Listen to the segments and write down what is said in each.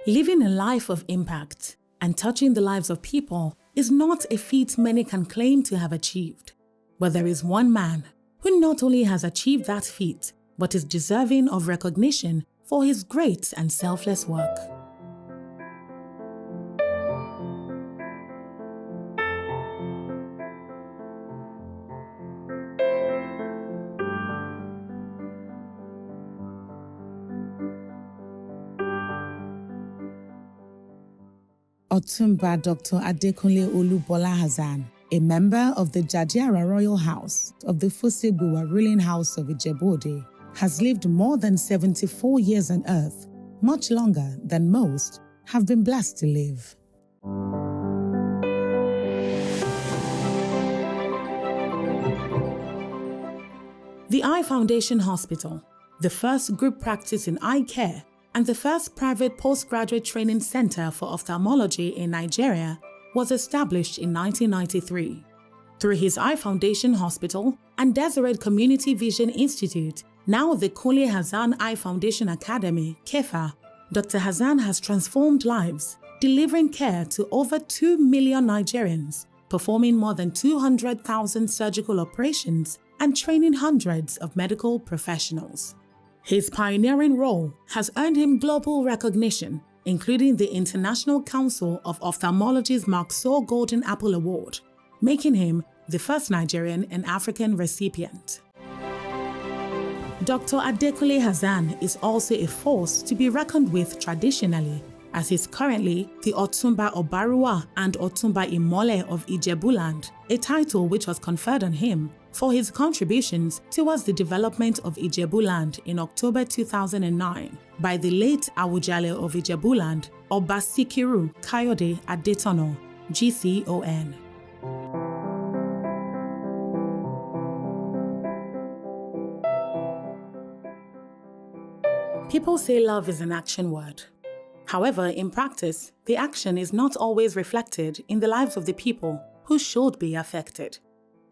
Living a life of impact and touching the lives of people is not a feat many can claim to have achieved. But there is one man who not only has achieved that feat, but is deserving of recognition for his great and selfless work. Otunba Dr. Kunle Hassan, a member of the Jadiara Royal House of the Fusegbuwa ruling house of Ijebu-Ode, has lived more than 74 years on earth, much longer than most have been blessed to live. The Eye Foundation Hospital, the first group practice in eye care, and the first private postgraduate training center for ophthalmology in Nigeria, was established in 1993. Through his Eye Foundation Hospital and Deseret Community Vision Institute, now the Kunle Hassan Eye Foundation Academy, KEFA, Dr. Hassan has transformed lives, delivering care to over 2 million Nigerians, performing more than 200,000 surgical operations, and training hundreds of medical professionals. His pioneering role has earned him global recognition, including the International Council of Ophthalmology's Mark Saw Golden Apple Award, making him the first Nigerian and African recipient. Dr. Kunle Hassan is also a force to be reckoned with traditionally, as he's currently the Otunba Obaruwa and Otunba Imole of Ijebuland, a title which was conferred on him for his contributions towards the development of Ijebuland in October 2009 by the late Awujale of Ijebuland, Oba Sikiru Kayode Adetono, GCON. People say love is an action word. However, in practice, the action is not always reflected in the lives of the people who should be affected.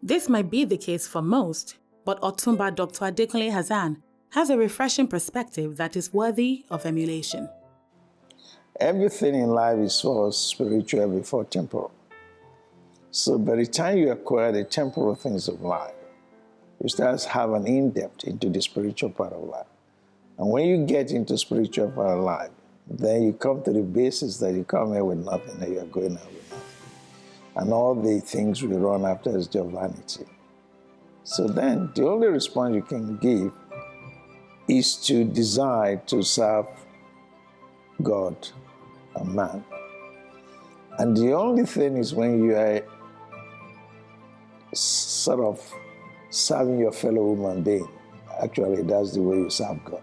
This might be the case for most, but Otunba Dr. Kunle Hassan has a refreshing perspective that is worthy of emulation. Everything in life is first spiritual before temporal. So by the time you acquire the temporal things of life, you start to have an in-depth into the spiritual part of life. And when you get into spiritual part of life, then you come to the basis that you come here with nothing and you are going out with nothing. And all the things we run after is just vanity. So then the only response you can give is to desire to serve God and man. And the only thing is when you are sort of serving your fellow human being, actually that's the way you serve God.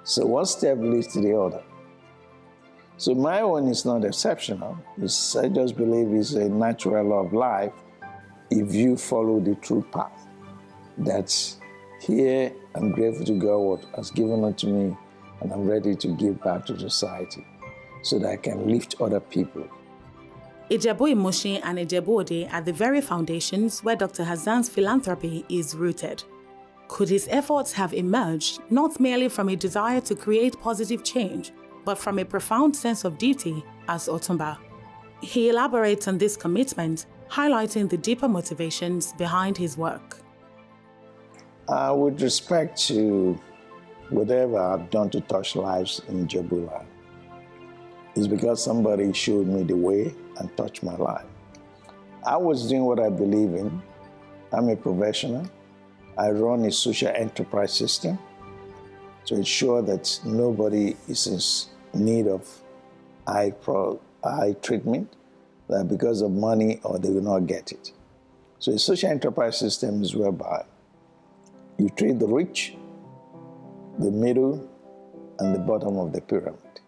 So one step leads to the other. So my one is not exceptional. I just believe it's a natural law of life if you follow the true path. That's here I'm grateful to God what has given unto me, and I'm ready to give back to society so that I can lift other people. Ijebu-Imushin and Ijebu-Ode are the very foundations where Dr. Hassan's philanthropy is rooted. Could his efforts have emerged not merely from a desire to create positive change, but from a profound sense of duty as Otunba? He elaborates on this commitment, highlighting the deeper motivations behind his work. With respect to whatever I've done to touch lives in Ijebuland, it's because somebody showed me the way and touched my life. I was doing what I believe in. I'm a professional. I run a social enterprise system to ensure that nobody is in need of eye treatment, that because of money or they will not get it. So a social enterprise system is whereby you treat the rich, the middle, and the bottom of the pyramid.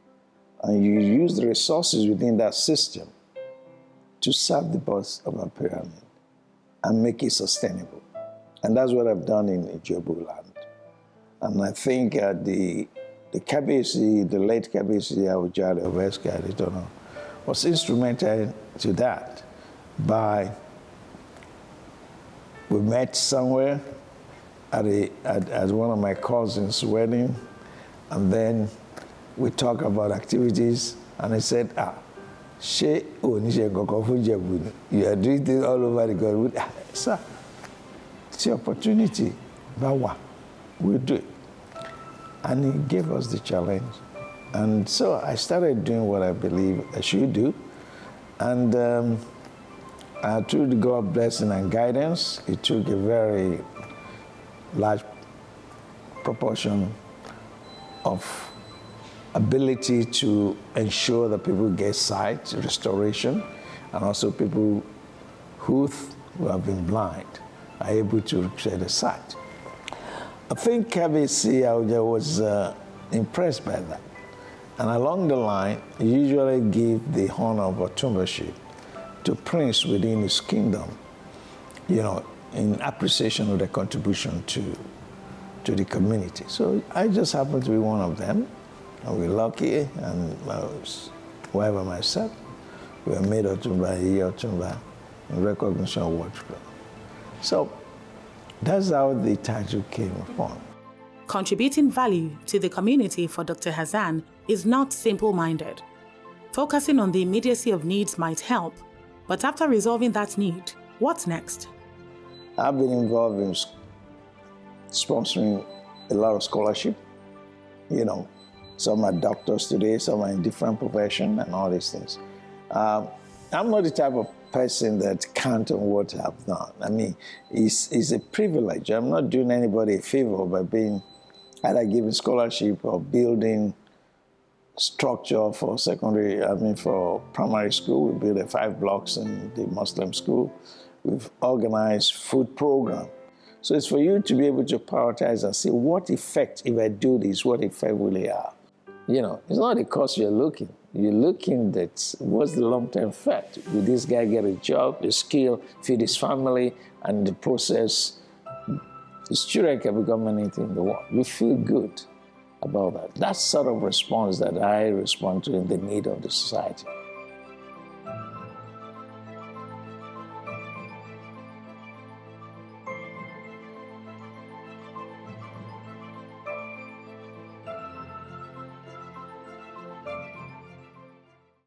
And you use the resources within that system to serve the boss of a pyramid and make it sustainable. And that's what I've done in Ijebuland. And I think the KBC, the late KBC Awujale of Adetono, was instrumental to that. We met somewhere at one of my cousins' wedding, and then we talk about activities, and I said, you are doing things all over the country. Sir, it's your opportunity. Bawa, we'll do it. And he gave us the challenge. And so I started doing what I believe I should do. And through the God's blessing and guidance, it took a very large proportion of ability to ensure that people get sight restoration, and also people who have been blind are able to share the sight. I think KBC was impressed by that. And along the line, he usually give the honor of Otunba to prince within his kingdom, in appreciation of their contribution to the community. So I just happened to be one of them. And we're lucky, and my wife and myself, we were made Otunba, Otunba, in recognition of what. So that's how the title came upon. Contributing value to the community for Dr. Hassan is not simple-minded. Focusing on the immediacy of needs might help, but after resolving that need, what's next? I've been involved in sponsoring a lot of scholarship. Some are doctors today, some are in different professions and all these things. I'm not the type of person that can't on what I've done. I mean, it's a privilege. I'm not doing anybody a favor by being either giving scholarship or building structure for for primary school. We built 5 blocks in the Muslim school. We've organized food program. So it's for you to be able to prioritize and see what effect, if I do this, what effect will it have? It's not the cost you're looking. You're looking at what's the long-term effect. Will this guy get a job, the skill, feed his family, and the process, his children can become anything in the world. You feel good about that. That's sort of response that I respond to in the need of the society.